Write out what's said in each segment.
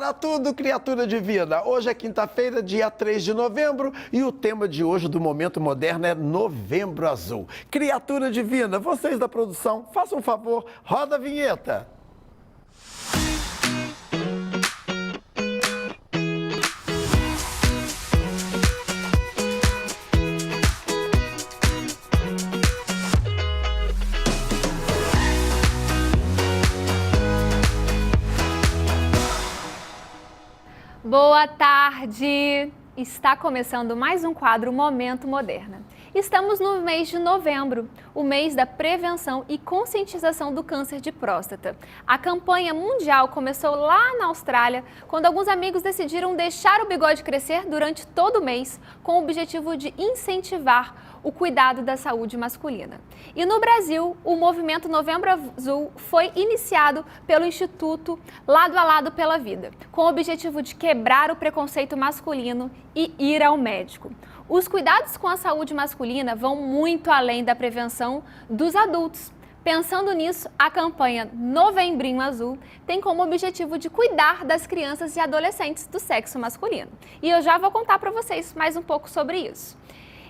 Para tudo, criatura divina! Hoje é quinta-feira, dia 3 de novembro, e o tema de hoje do Momento Moderno é Novembro Azul. Criatura divina, vocês da produção, façam um favor, roda a vinheta. Boa tarde! Está começando mais um quadro Momento Moderna. Estamos no mês de novembro, o mês da prevenção e conscientização do câncer de próstata. A campanha mundial começou lá na Austrália, quando alguns amigos decidiram deixar o bigode crescer durante todo o mês, com o objetivo de incentivar o cuidado da saúde masculina. E no Brasil, o movimento Novembro Azul foi iniciado pelo Instituto Lado a Lado pela Vida, com o objetivo de quebrar o preconceito masculino e ir ao médico. Os cuidados com a saúde masculina vão muito além da prevenção dos adultos. Pensando nisso, a campanha Novembrinho Azul tem como objetivo de cuidar das crianças e adolescentes do sexo masculino. E eu já vou contar para vocês mais um pouco sobre isso.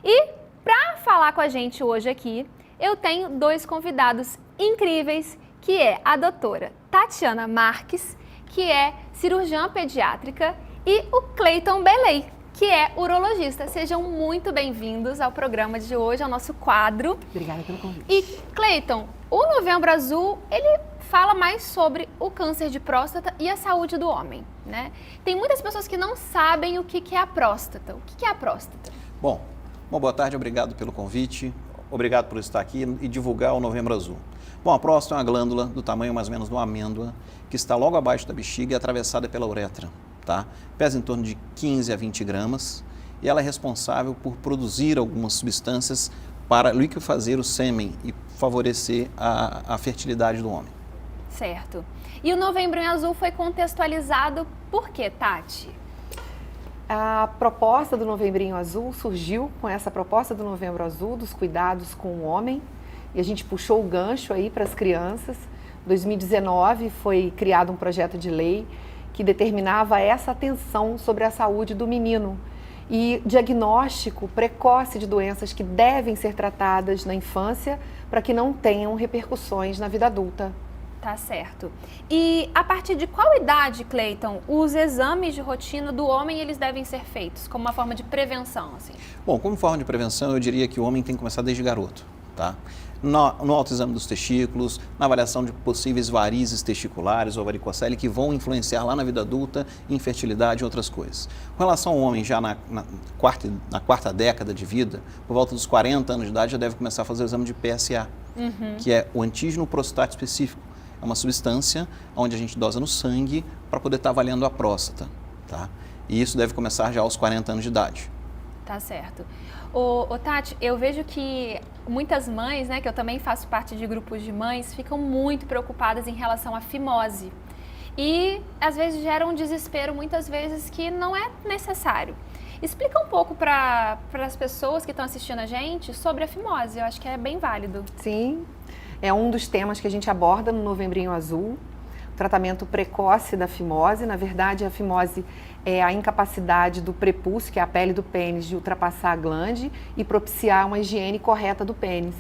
E para falar com a gente hoje aqui, eu tenho dois convidados incríveis, que é a doutora Tatiana Marques, que é cirurgiã pediátrica, e o Cleiton Beley, que é urologista. Sejam muito bem-vindos ao programa de hoje, ao nosso quadro. Obrigada pelo convite. E, Cleiton, o Novembro Azul, ele fala mais sobre o câncer de próstata e a saúde do homem, né? Tem muitas pessoas que não sabem o que é a próstata. O que é a próstata? Bom, uma boa tarde, obrigado pelo convite, obrigado por estar aqui e divulgar o Novembro Azul. Bom, a próstata é uma glândula do tamanho mais ou menos de uma amêndoa, que está logo abaixo da bexiga e atravessada pela uretra, tá? Pesa em torno de 15 a 20 gramas e ela é responsável por produzir algumas substâncias para liquefazer o sêmen e favorecer a fertilidade do homem. Certo. E o Novembro Azul foi contextualizado por quê, Tati? A proposta do Novembrinho Azul surgiu com essa proposta do Novembro Azul, dos cuidados com o homem, e a gente puxou o gancho aí para as crianças. Em 2019 foi criado um projeto de lei que determinava essa atenção sobre a saúde do menino e diagnóstico precoce de doenças que devem ser tratadas na infância para que não tenham repercussões na vida adulta. Tá certo. E a partir de qual idade, Cleiton, os exames de rotina do homem eles devem ser feitos como uma forma de prevenção, assim? Bom, como forma de prevenção, eu diria que o homem tem que começar desde garoto, tá? No autoexame dos testículos, na avaliação de possíveis varizes testiculares ou varicocele que vão influenciar lá na vida adulta, infertilidade e outras coisas. Com relação ao homem, já na quarta década de vida, por volta dos 40 anos de idade, já deve começar a fazer o exame de PSA, que é o antígeno prostático específico. É uma substância onde a gente dosa no sangue para poder estar avaliando a próstata, tá? E isso deve começar já aos 40 anos de idade. Tá certo. Ô Tati, eu vejo que muitas mães, né, que eu também faço parte de grupos de mães, ficam muito preocupadas em relação à fimose. E às vezes gera um desespero, muitas vezes, que não é necessário. Explica um pouco para as pessoas que estão assistindo a gente sobre a fimose, eu acho que é bem válido. Sim, é um dos temas que a gente aborda no Novembrinho Azul, o tratamento precoce da fimose. Na verdade, a fimose é a incapacidade do prepúcio, que é a pele do pênis, de ultrapassar a glande e propiciar uma higiene correta do pênis.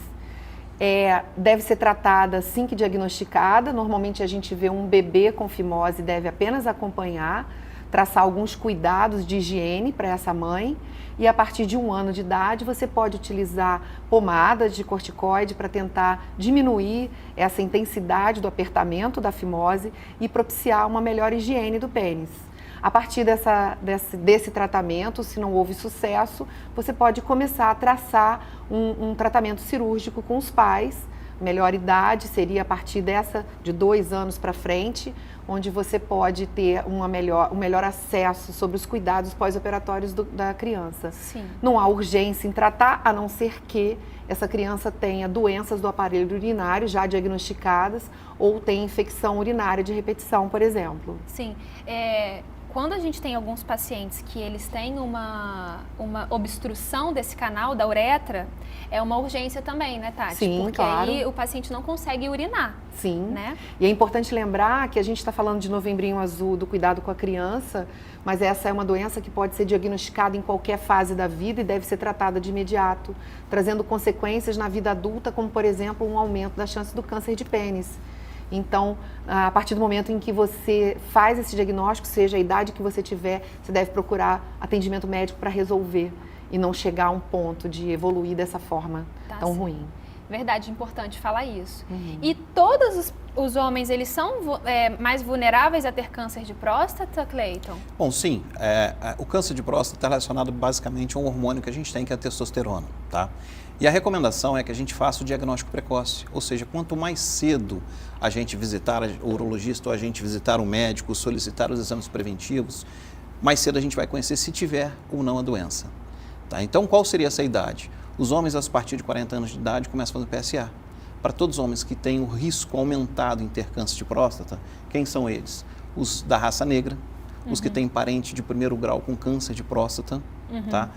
Deve ser tratada assim que diagnosticada. Normalmente a gente vê um bebê com fimose, deve apenas acompanhar, traçar alguns cuidados de higiene para essa mãe. E a partir de 1 ano de idade, você pode utilizar pomadas de corticoide para tentar diminuir essa intensidade do apertamento da fimose e propiciar uma melhor higiene do pênis. A partir desse tratamento, se não houve sucesso, você pode começar a traçar um tratamento cirúrgico com os pais. Melhor idade seria a partir de 2 anos para frente, onde você pode ter um melhor acesso sobre os cuidados pós-operatórios da criança. Sim. Não há urgência em tratar, a não ser que essa criança tenha doenças do aparelho urinário já diagnosticadas ou tenha infecção urinária de repetição, por exemplo. Sim. quando a gente tem alguns pacientes que eles têm uma obstrução desse canal da uretra, é uma urgência também, né, Tati? Sim, porque claro. aí o paciente não consegue urinar. Sim, né? E é importante lembrar que a gente está falando de novembrinho azul, do cuidado com a criança, mas essa é uma doença que pode ser diagnosticada em qualquer fase da vida e deve ser tratada de imediato, trazendo consequências na vida adulta, como, por exemplo, um aumento da chance do câncer de pênis. Então, a partir do momento em que você faz esse diagnóstico, seja a idade que você tiver, você deve procurar atendimento médico para resolver e não chegar a um ponto de evoluir dessa forma tão ruim. Verdade, importante falar isso. E todos os homens, eles são mais vulneráveis a ter câncer de próstata, Cleiton? Bom, sim. O câncer de próstata está relacionado basicamente a um hormônio que a gente tem, que é a testosterona, tá? E a recomendação é que a gente faça o diagnóstico precoce, ou seja, quanto mais cedo a gente visitar o urologista ou a gente visitar o médico, solicitar os exames preventivos, mais cedo a gente vai conhecer se tiver ou não a doença. Tá? Então, qual seria essa idade? Os homens, a partir de 40 anos de idade, começam a fazer PSA. Para todos os homens que têm o risco aumentado em ter câncer de próstata, quem são eles? Os da raça negra, os que têm parente de primeiro grau com câncer de próstata, tá?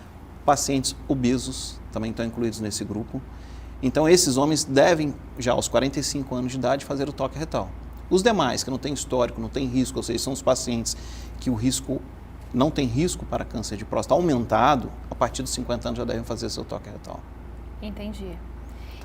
Pacientes obesos também estão incluídos nesse grupo. Então, esses homens devem, já aos 45 anos de idade, fazer o toque retal. Os demais, que não têm histórico, não têm risco, ou seja, são os pacientes que o risco não tem risco para câncer de próstata aumentado, a partir dos 50 anos já devem fazer seu toque retal. Entendi.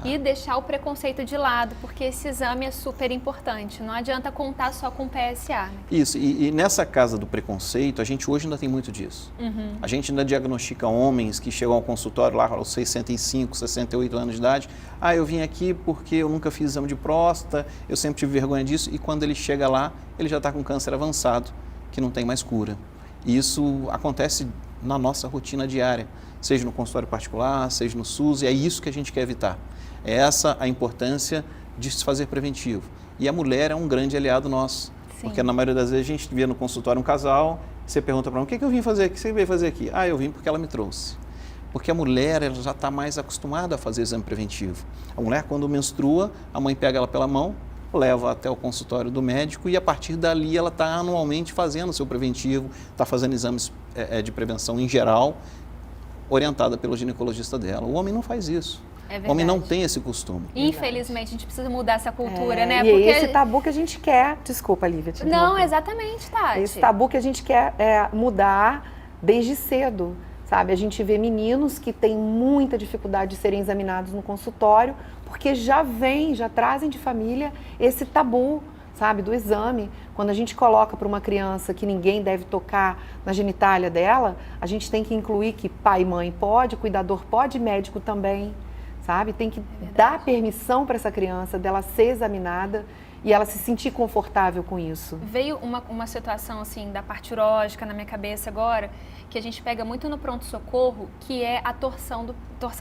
E deixar o preconceito de lado, porque esse exame é super importante. Não adianta contar só com PSA. Né? Isso, e nessa casa do preconceito, a gente hoje ainda tem muito disso. A gente ainda diagnostica homens que chegam ao consultório lá aos 65, 68 anos de idade. Ah, eu vim aqui porque eu nunca fiz exame de próstata, eu sempre tive vergonha disso. E quando ele chega lá, ele já está com câncer avançado, que não tem mais cura. E isso acontece na nossa rotina diária, seja no consultório particular, seja no SUS, e é isso que a gente quer evitar. É essa a importância de se fazer preventivo. E a mulher é um grande aliado nosso, porque na maioria das vezes a gente vê no consultório um casal, você pergunta para ela, o que eu vim fazer aqui? O que você veio fazer aqui? Ah, eu vim porque ela me trouxe. Porque a mulher ela já está mais acostumada a fazer exame preventivo. A mulher, quando menstrua, a mãe pega ela pela mão, leva até o consultório do médico e a partir dali ela está anualmente fazendo o seu preventivo, está fazendo exames de prevenção em geral, orientada pelo ginecologista dela. O homem não faz isso. O homem não tem esse costume. Infelizmente, a gente precisa mudar essa cultura, né? E porque esse tabu que a gente quer... Desculpa, Lívia. Não, exatamente, Tati. Esse tabu que a gente quer mudar desde cedo, sabe? A gente vê meninos que têm muita dificuldade de serem examinados no consultório, porque já trazem de família esse tabu, sabe, do exame. Quando a gente coloca para uma criança que ninguém deve tocar na genitália dela, a gente tem que incluir que pai e mãe pode, cuidador pode, médico também, sabe? Tem que dar permissão para essa criança dela ser examinada e ela se sentir confortável com isso. Veio uma situação assim da parte urológica na minha cabeça agora, que a gente pega muito no pronto-socorro, que é a torção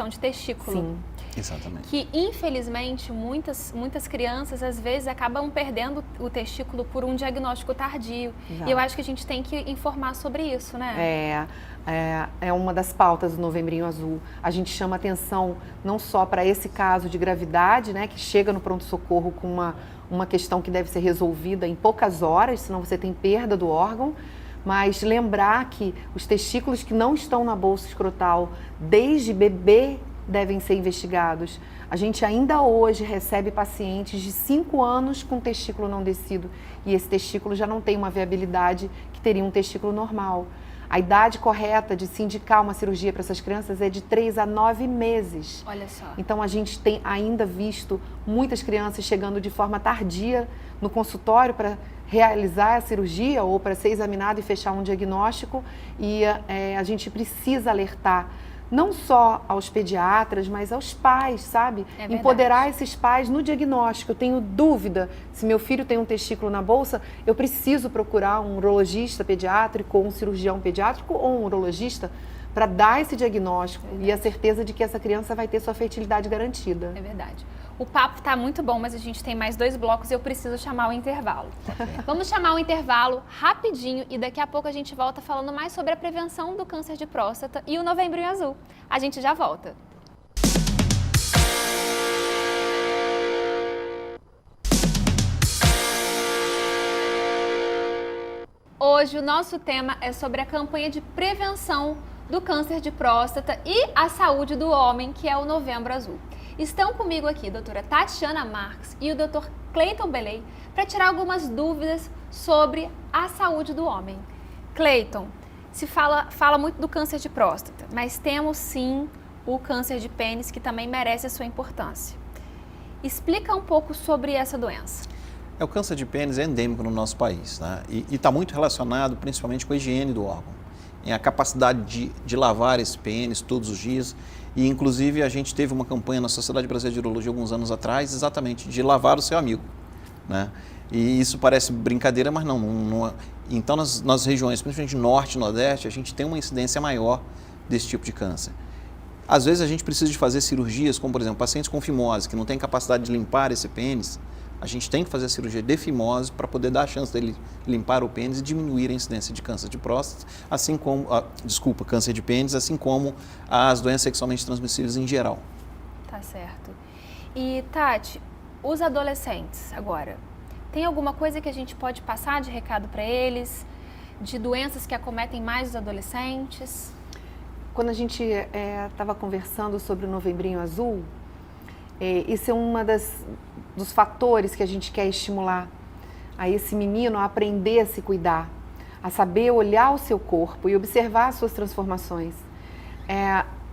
de testículo. Sim. Exatamente. Que, infelizmente, muitas crianças, às vezes, acabam perdendo o testículo por um diagnóstico tardio. Exato. E eu acho que a gente tem que informar sobre isso, né? É uma das pautas do Novembrinho Azul. A gente chama atenção não só para esse caso de gravidade, né, que chega no pronto-socorro com uma questão que deve ser resolvida em poucas horas, senão você tem perda do órgão, mas lembrar que os testículos que não estão na bolsa escrotal desde bebê devem ser investigados. A gente ainda hoje recebe pacientes de 5 anos com testículo não descido e esse testículo já não tem uma viabilidade que teria um testículo normal. A idade correta de se indicar uma cirurgia para essas crianças é de 3 a 9 meses. Olha só. Então a gente tem ainda visto muitas crianças chegando de forma tardia no consultório para realizar a cirurgia ou para ser examinado e fechar um diagnóstico e a gente precisa alertar não só aos pediatras, mas aos pais, sabe? Empoderar esses pais no diagnóstico. Eu tenho dúvida se meu filho tem um testículo na bolsa, eu preciso procurar um urologista pediátrico ou um cirurgião pediátrico ou um urologista para dar esse diagnóstico e a certeza de que essa criança vai ter sua fertilidade garantida. É verdade. O papo está muito bom, mas a gente tem mais 2 blocos e eu preciso chamar o intervalo. Vamos chamar o intervalo rapidinho e daqui a pouco a gente volta falando mais sobre a prevenção do câncer de próstata e o Novembrinho Azul. A gente já volta. hoje o nosso tema é sobre a campanha de prevenção do câncer de próstata e a saúde do homem, que é o Novembro Azul. Estão comigo aqui a doutora Tatiana Marques e o doutor Cleiton Beley para tirar algumas dúvidas sobre a saúde do homem. Cleiton, se fala muito do câncer de próstata, mas temos sim o câncer de pênis, que também merece a sua importância. Explica um pouco sobre essa doença. O câncer de pênis é endêmico no nosso país, né? E está muito relacionado principalmente com a higiene do órgão, em a capacidade de lavar esse pênis todos os dias. E inclusive a gente teve uma campanha na Sociedade Brasileira de Urologia alguns anos atrás, exatamente, de lavar o seu amigo, né? E isso parece brincadeira, mas não é. Então nas regiões, principalmente norte e nordeste, a gente tem uma incidência maior desse tipo de câncer. Às vezes a gente precisa de fazer cirurgias, como por exemplo, pacientes com fimose, que não têm capacidade de limpar esse pênis, a gente tem que fazer a cirurgia de fimose para poder dar a chance dele limpar o pênis e diminuir a incidência de câncer de próstata, assim como, câncer de pênis, assim como as doenças sexualmente transmissíveis em geral. Tá certo. E Tati, os adolescentes agora, tem alguma coisa que a gente pode passar de recado para eles, de doenças que acometem mais os adolescentes? Quando a gente estava conversando sobre o Novembrinho Azul, esse é dos fatores que a gente quer estimular a esse menino a aprender a se cuidar, a saber olhar o seu corpo e observar as suas transformações.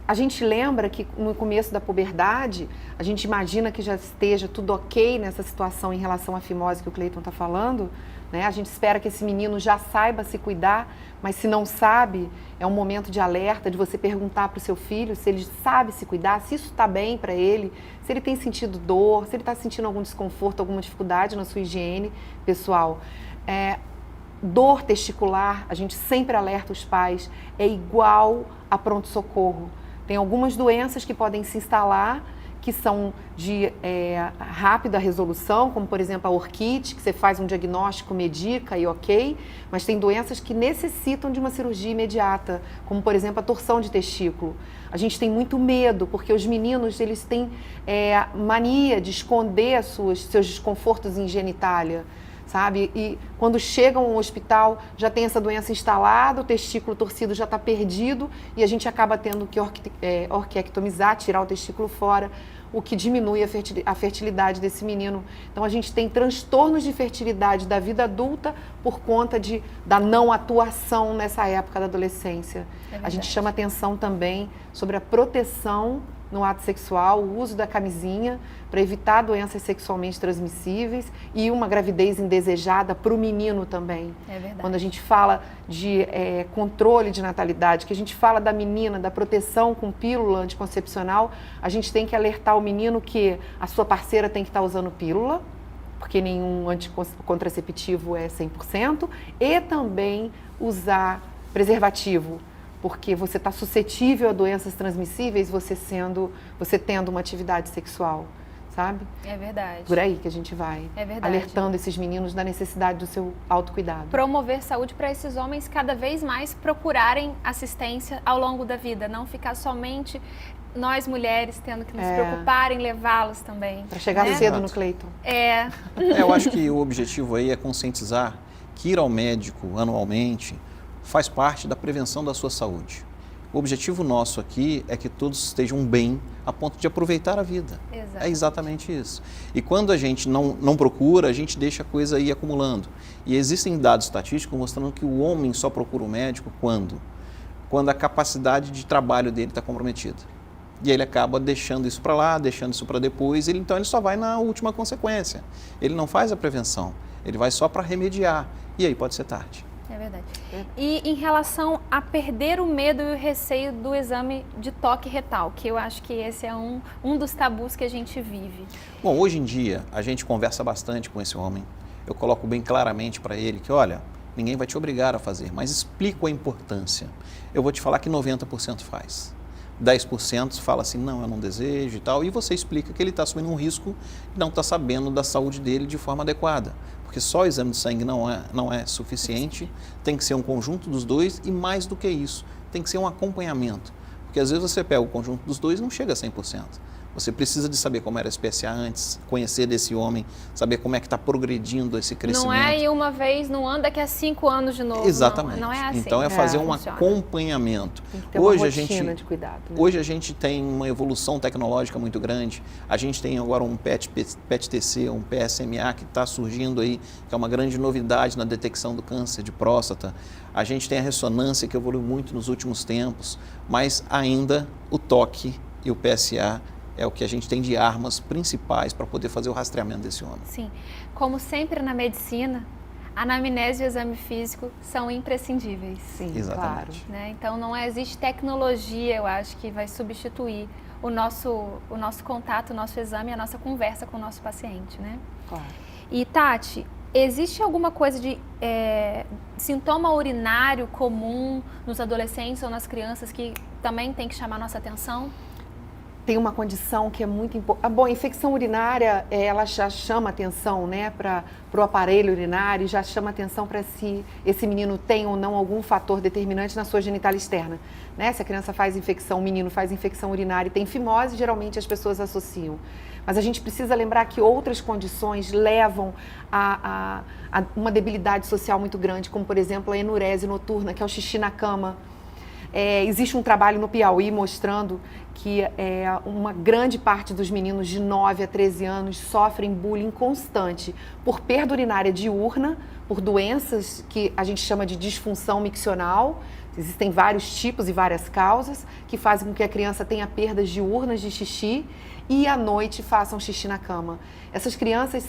A gente lembra que no começo da puberdade, a gente imagina que já esteja tudo ok nessa situação em relação à fimose que o Cleiton está falando, né? A gente espera que esse menino já saiba se cuidar, mas se não sabe, é um momento de alerta, de você perguntar para o seu filho se ele sabe se cuidar, se isso está bem para ele, se ele tem sentido dor, se ele está sentindo algum desconforto, alguma dificuldade na sua higiene pessoal. Dor testicular, a gente sempre alerta os pais, é igual a pronto-socorro. Tem algumas doenças que podem se instalar, que são de rápida resolução, como por exemplo a orquite, que você faz um diagnóstico, medica e ok, mas tem doenças que necessitam de uma cirurgia imediata, como por exemplo a torção de testículo. A gente tem muito medo, porque os meninos eles têm mania de esconder seus desconfortos em genitália, sabe? E quando chegam ao hospital já tem essa doença instalada, o testículo torcido já está perdido e a gente acaba tendo que orquiectomizar, tirar o testículo fora, o que diminui a fertilidade desse menino. Então a gente tem transtornos de fertilidade da vida adulta por conta da não atuação nessa época da adolescência. A gente chama atenção também sobre a proteção no ato sexual, o uso da camisinha para evitar doenças sexualmente transmissíveis e uma gravidez indesejada para o menino também. É verdade. Quando a gente fala de controle de natalidade, que a gente fala da menina, da proteção com pílula anticoncepcional, a gente tem que alertar o menino que a sua parceira tem que estar usando pílula, porque nenhum anticontraceptivo é 100%, e também usar preservativo, porque você está suscetível a doenças transmissíveis você tendo uma atividade sexual, sabe? É verdade. Por aí que a gente vai alertando esses meninos da necessidade do seu autocuidado. Promover saúde para esses homens cada vez mais procurarem assistência ao longo da vida, não ficar somente nós mulheres tendo que nos preocupar em levá-los também. Para chegar cedo no Cleiton. Eu acho que o objetivo aí é conscientizar que ir ao médico anualmente faz parte da prevenção da sua saúde. O objetivo nosso aqui é que todos estejam bem a ponto de aproveitar a vida. Exatamente. É exatamente isso. E quando a gente não procura, a gente deixa a coisa aí acumulando. E existem dados estatísticos mostrando que o homem só procura o médico quando a capacidade de trabalho dele está comprometida. E ele acaba deixando isso para lá, deixando isso para depois, então ele só vai na última consequência. Ele não faz a prevenção, ele vai só para remediar. E aí pode ser tarde. É verdade. E em relação a perder o medo e o receio do exame de toque retal, que eu acho que esse é um dos tabus que a gente vive. Bom, hoje em dia a gente conversa bastante com esse homem. Eu coloco bem claramente para ele que, olha, ninguém vai te obrigar a fazer, mas explico a importância. Eu vou te falar que 90% faz. 10% fala assim, não, eu não desejo e tal, e você explica que ele está assumindo um risco e não está sabendo da saúde dele de forma adequada. Porque só o exame de sangue não é suficiente, tem que ser um conjunto dos dois e mais do que isso, tem que ser um acompanhamento. Porque às vezes você pega o conjunto dos dois e não chega a 100%. Você precisa de saber como era esse PSA antes, conhecer desse homem, saber como é que está progredindo esse crescimento. Não é ir uma vez, não anda daqui a 5 anos de novo. Exatamente. Não é assim. Então é fazer um funciona. acompanhamento. Tem que ter uma rotina de cuidado. Né? Hoje a gente tem uma evolução tecnológica muito grande. A gente tem agora um PET-TC, um PSMA que está surgindo aí, que é uma grande novidade na detecção do câncer de próstata. A gente tem a ressonância que evoluiu muito nos últimos tempos, mas ainda o toque e o PSA é o que a gente tem de armas principais para poder fazer o rastreamento desse homem. Sim. Como sempre na medicina, a anamnese e o exame físico são imprescindíveis. Sim, exatamente. claro. Né? Então não existe tecnologia, eu acho, que vai substituir o nosso contato, o nosso exame, a nossa conversa com o nosso paciente, né? Claro. E Tati, existe alguma coisa de sintoma urinário comum nos adolescentes ou nas crianças que também tem que chamar nossa atenção? Tem uma condição que é muito importante. Bom, a infecção urinária, ela já chama atenção, né, para o aparelho urinário, já chama atenção para se esse menino tem ou não algum fator determinante na sua genitália externa. Né? Se a criança faz infecção, o menino faz infecção urinária e tem fimose, geralmente as pessoas associam. Mas a gente precisa lembrar que outras condições levam a uma debilidade social muito grande, como, por exemplo, a enurese noturna, que é o xixi na cama. Existe um trabalho no Piauí mostrando que uma grande parte dos meninos de 9 a 13 anos sofrem bullying constante por perda urinária diurna, por doenças que a gente chama de disfunção miccional. Existem vários tipos e várias causas que fazem com que a criança tenha perdas diurnas de xixi e à noite façam xixi na cama. Essas crianças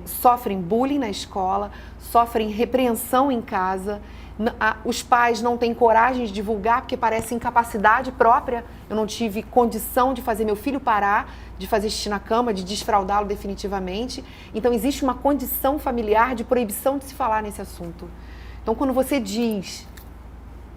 sofrem bullying na escola, sofrem repreensão em casa. Os pais não têm coragem de divulgar porque parece incapacidade própria. Eu não tive condição de fazer meu filho parar de fazer xixi na cama, de desfraldá-lo definitivamente. Então existe uma condição familiar de proibição de se falar nesse assunto. Então quando você diz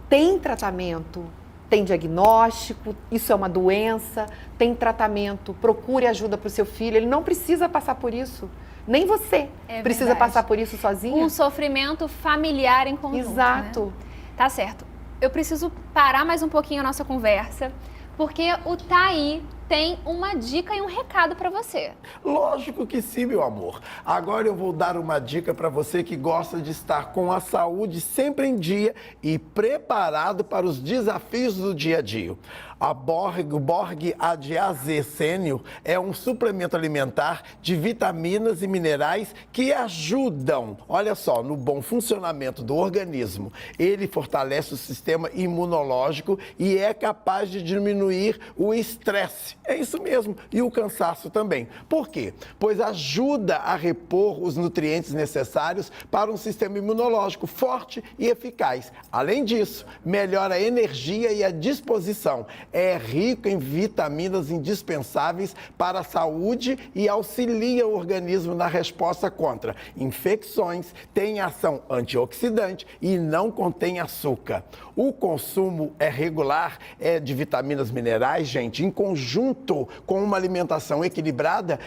tem tratamento, tem diagnóstico, isso é uma doença, tem tratamento, procure ajuda para o seu filho, ele não precisa passar por isso. Nem você precisa passar por isso sozinha. Um sofrimento familiar em conjunto. Exato. Né? Tá certo. Eu preciso parar mais um pouquinho a nossa conversa, porque o Thaí tem uma dica e um recado para você. Lógico que sim, meu amor. Agora eu vou dar uma dica para você que gosta de estar com a saúde sempre em dia e preparado para os desafios do dia a dia. A Borg ADAZ Sênior é um suplemento alimentar de vitaminas e minerais que ajudam, olha só, no bom funcionamento do organismo. Ele fortalece o sistema imunológico e é capaz de diminuir o estresse. É isso mesmo, e o cansaço também. Por quê? Pois ajuda a repor os nutrientes necessários para um sistema imunológico forte e eficaz. Além disso, melhora a energia e a disposição. É rico em vitaminas indispensáveis para a saúde e auxilia o organismo na resposta contra infecções, tem ação antioxidante e não contém açúcar. O consumo regular de vitaminas minerais, gente, em conjunto com uma alimentação equilibrada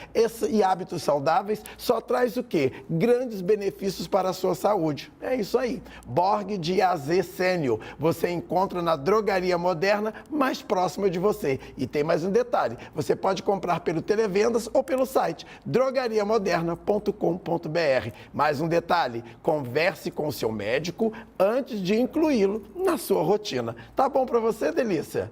e hábitos saudáveis, só traz o quê? Grandes benefícios para a sua saúde. É isso aí. Borg ADAZ Sênior. Você encontra na drogaria moderna mais próxima de você. E tem mais um detalhe, você pode comprar pelo Televendas ou pelo site drogariamoderna.com.br. Mais um detalhe, converse com o seu médico antes de incluí-lo na sua rotina. Tá bom para você, Delícia?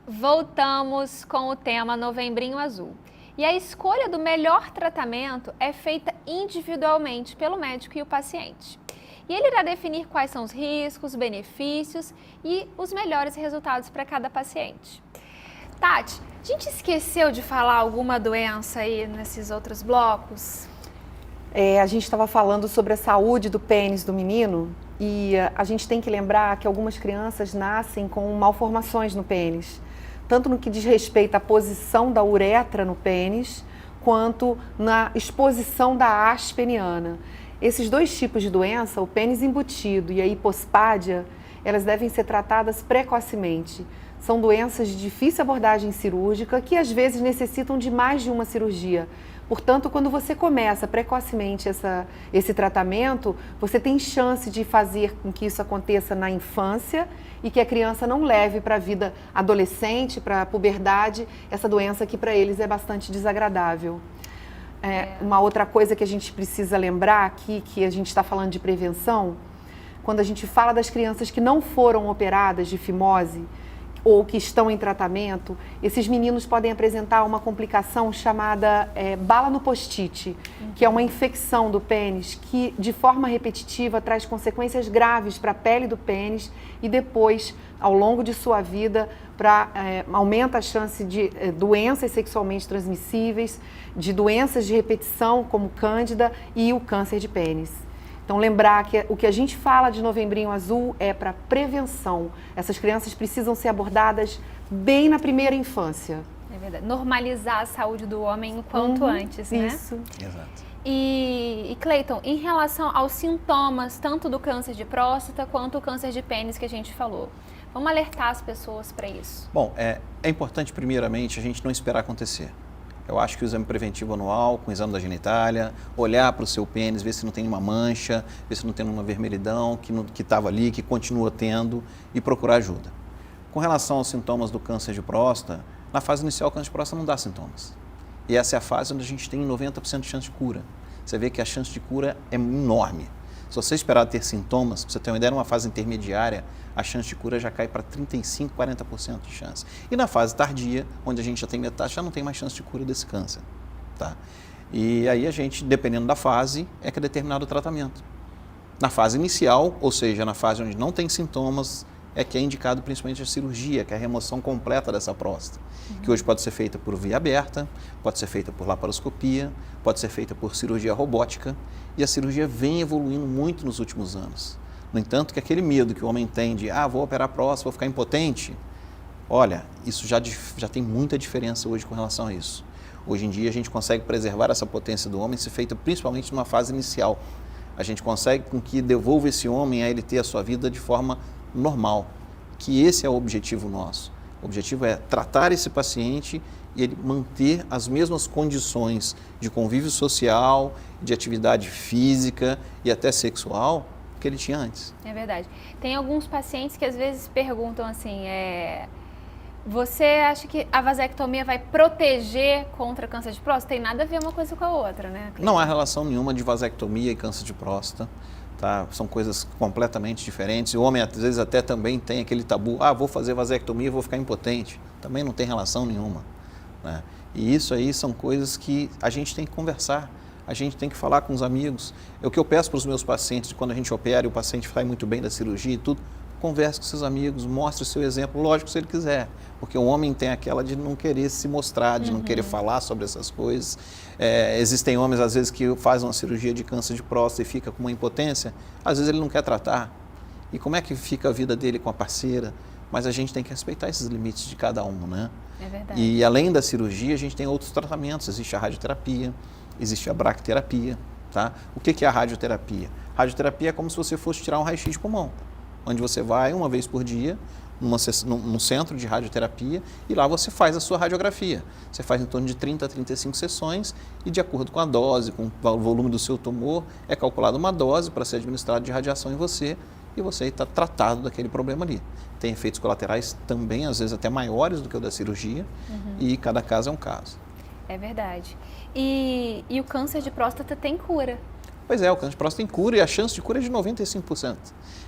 Voltamos com o tema Novembrinho Azul. E a escolha do melhor tratamento é feita individualmente pelo médico e o paciente. E ele irá definir quais são os riscos, benefícios e os melhores resultados para cada paciente. Tati, a gente esqueceu de falar alguma doença aí nesses outros blocos? A gente estava falando sobre a saúde do pênis do menino e a gente tem que lembrar que algumas crianças nascem com malformações no pênis. Tanto no que diz respeito à posição da uretra no pênis, quanto na exposição da haste peniana. Esses dois tipos de doença, o pênis embutido e a hipospádia, elas devem ser tratadas precocemente. São doenças de difícil abordagem cirúrgica que às vezes necessitam de mais de uma cirurgia, Portanto, quando você começa precocemente esse tratamento, você tem chance de fazer com que isso aconteça na infância e que a criança não leve para a vida adolescente, para a puberdade, essa doença que para eles é bastante desagradável. Uma outra coisa que a gente precisa lembrar aqui, que a gente está falando de prevenção, quando a gente fala das crianças que não foram operadas de fimose, ou que estão em tratamento, esses meninos podem apresentar uma complicação chamada bala no post-it, que é uma infecção do pênis que, de forma repetitiva, traz consequências graves para a pele do pênis e depois, ao longo de sua vida, aumenta a chance de doenças sexualmente transmissíveis, de doenças de repetição, como cândida e o câncer de pênis. Então, lembrar que o que a gente fala de Novembrinho Azul é para prevenção. Essas crianças precisam ser abordadas bem na primeira infância. É verdade. Normalizar a saúde do homem o quanto antes, né? Isso. Exato. E Cleiton, em relação aos sintomas, tanto do câncer de próstata quanto o câncer de pênis que a gente falou, vamos alertar as pessoas para isso? Bom, é importante, primeiramente, a gente não esperar acontecer. Eu acho que o exame preventivo anual, com o exame da genitália, olhar para o seu pênis, ver se não tem nenhuma mancha, ver se não tem nenhuma vermelhidão que estava ali, que continua tendo, e procurar ajuda. Com relação aos sintomas do câncer de próstata, na fase inicial o câncer de próstata não dá sintomas. E essa é a fase onde a gente tem 90% de chance de cura. Você vê que a chance de cura é enorme. Se você esperar ter sintomas, para você ter uma ideia, numa fase intermediária, a chance de cura já cai para 35%, 40% de chance. E na fase tardia, onde a gente já tem metástase, já não tem mais chance de cura desse câncer. Tá? E aí a gente, dependendo da fase, é que é determinado o tratamento. Na fase inicial, ou seja, na fase onde não tem sintomas, é que é indicado principalmente a cirurgia, que é a remoção completa dessa próstata, que hoje pode ser feita por via aberta, pode ser feita por laparoscopia, pode ser feita por cirurgia robótica, e a cirurgia vem evoluindo muito nos últimos anos. No entanto, que aquele medo que o homem tem de, vou operar a próstata, vou ficar impotente, olha, isso já tem muita diferença hoje com relação a isso. Hoje em dia a gente consegue preservar essa potência do homem, se feita principalmente numa fase inicial. A gente consegue com que devolva esse homem a ele ter a sua vida de forma normal, que esse é o objetivo nosso. O objetivo é tratar esse paciente e ele manter as mesmas condições de convívio social, de atividade física e até sexual que ele tinha antes. É verdade. Tem alguns pacientes que às vezes perguntam assim, você acha que a vasectomia vai proteger contra câncer de próstata? Tem nada a ver uma coisa com a outra, né, Cleiton? Não há relação nenhuma de vasectomia e câncer de próstata. Tá? São coisas completamente diferentes. O homem, às vezes, até também tem aquele tabu, vou fazer vasectomia e vou ficar impotente. Também não tem relação nenhuma. Né? E isso aí são coisas que a gente tem que conversar, a gente tem que falar com os amigos. O que eu peço para os meus pacientes, quando a gente opera e o paciente sai muito bem da cirurgia e tudo, converse com seus amigos, mostre o seu exemplo, lógico, se ele quiser. Porque o homem tem aquela de não querer se mostrar, de não querer falar sobre essas coisas. Existem homens, às vezes, que fazem uma cirurgia de câncer de próstata e fica com uma impotência. Às vezes ele não quer tratar. E como é que fica a vida dele com a parceira? Mas a gente tem que respeitar esses limites de cada um, né? É verdade. E além da cirurgia, a gente tem outros tratamentos. Existe a radioterapia, existe a bracterapia, tá? O que é a radioterapia? Radioterapia é como se você fosse tirar um raio-x de pulmão, onde você vai uma vez por dia num centro de radioterapia e lá você faz a sua radiografia. Você faz em torno de 30 a 35 sessões e, de acordo com a dose, com o volume do seu tumor, é calculada uma dose para ser administrada de radiação em você e você está tratado daquele problema ali. Tem efeitos colaterais também, às vezes até maiores do que o da cirurgia, e cada caso é um caso. É verdade. E o câncer de próstata tem cura? Pois é, o câncer de próstata tem cura e a chance de cura é de 95%.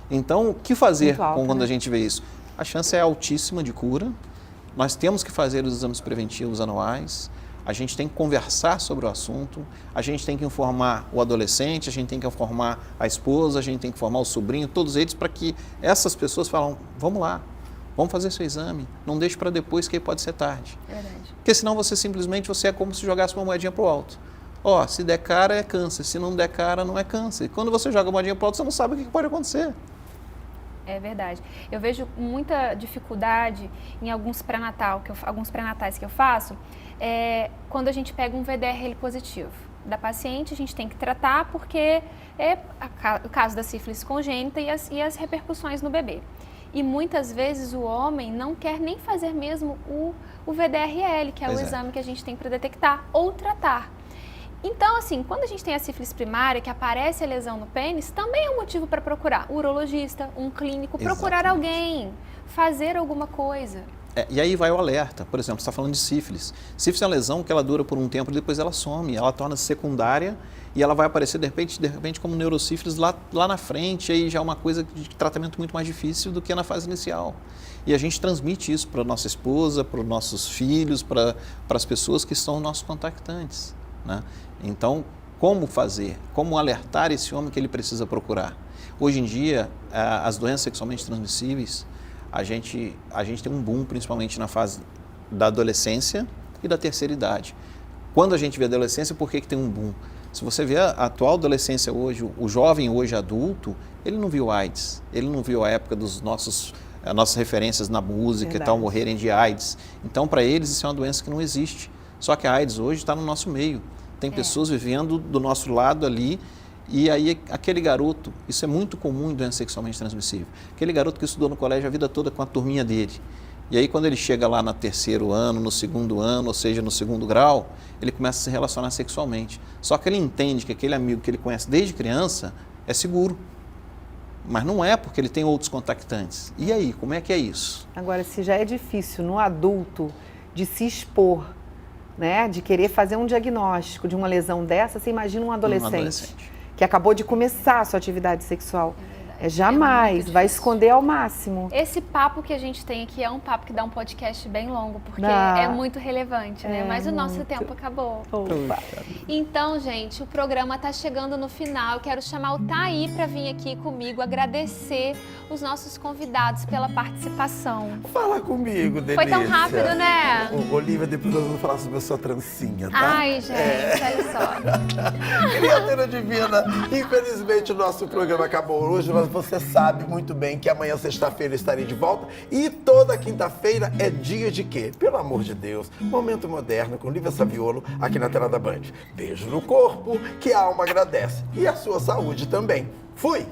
Então, o que fazer quando a gente vê isso? A chance é altíssima de cura, nós temos que fazer os exames preventivos anuais, a gente tem que conversar sobre o assunto, a gente tem que informar o adolescente, a gente tem que informar a esposa, a gente tem que informar o sobrinho, todos eles, para que essas pessoas falem, vamos lá, vamos fazer seu exame, não deixe para depois que aí pode ser tarde. Verdade. Porque senão você é como se jogasse uma moedinha para o alto. Se der cara é câncer, se não der cara não é câncer. Quando você joga a moedinha para o alto, você não sabe o que pode acontecer. É verdade. Eu vejo muita dificuldade em alguns pré-natais que eu faço, quando a gente pega um VDRL positivo da paciente, a gente tem que tratar porque é o caso da sífilis congênita e as repercussões no bebê. E muitas vezes o homem não quer nem fazer mesmo o VDRL, que é o exame que a gente tem para detectar ou tratar. Então, assim, quando a gente tem a sífilis primária, que aparece a lesão no pênis, também é um motivo para procurar um urologista, um clínico, procurar Exatamente. alguém, fazer alguma coisa. E aí vai o alerta. Por exemplo, você está falando de sífilis. Sífilis é uma lesão que ela dura por um tempo e depois ela some. Ela torna-se secundária e ela vai aparecer de repente como neurosífilis lá na frente. Aí já é uma coisa de tratamento muito mais difícil do que na fase inicial. E a gente transmite isso para a nossa esposa, para os nossos filhos, para as pessoas que são nossos contactantes, né? Então, como fazer? Como alertar esse homem que ele precisa procurar? Hoje em dia, as doenças sexualmente transmissíveis, a gente tem um boom, principalmente na fase da adolescência e da terceira idade. Quando a gente vê a adolescência, por que tem um boom? Se você vê a atual adolescência hoje, o jovem hoje adulto, ele não viu AIDS, ele não viu a época dos nossas referências na música e tal, morrerem de AIDS. Então, para eles, isso é uma doença que não existe. Só que a AIDS hoje está no nosso meio. Tem pessoas vivendo do nosso lado ali. E aí, aquele garoto, isso é muito comum em doença sexualmente transmissível, aquele garoto que estudou no colégio a vida toda com a turminha dele. E aí, quando ele chega lá no terceiro ano, no segundo ano, ou seja, no segundo grau, ele começa a se relacionar sexualmente. Só que ele entende que aquele amigo que ele conhece desde criança é seguro. Mas não é, porque ele tem outros contactantes. E aí, como é que é isso? Agora, se já é difícil no adulto de se expor, né, de querer fazer um diagnóstico de uma lesão dessa, você imagina um adolescente que acabou de começar a sua atividade sexual. Jamais, vai esconder ao máximo. Esse papo que a gente tem aqui é um papo que dá um podcast bem longo, porque é muito relevante, né? Mas o nosso tempo acabou. Opa. Então, gente, o programa tá chegando no final. Eu quero chamar o Thaí para vir aqui comigo, agradecer os nossos convidados pela participação. Fala comigo, Denise. Foi tão rápido, né? Olivia, depois nós vamos falar sobre a sua trancinha, tá? Ai, gente, olha só. Criatura divina, infelizmente o nosso programa acabou hoje, mas você sabe muito bem que amanhã, sexta-feira, estarei de volta e toda quinta-feira é dia de quê? Pelo amor de Deus, Momento Moderno com Lívia Saviolo aqui na tela da Band. Beijo no corpo, que a alma agradece e a sua saúde também. Fui!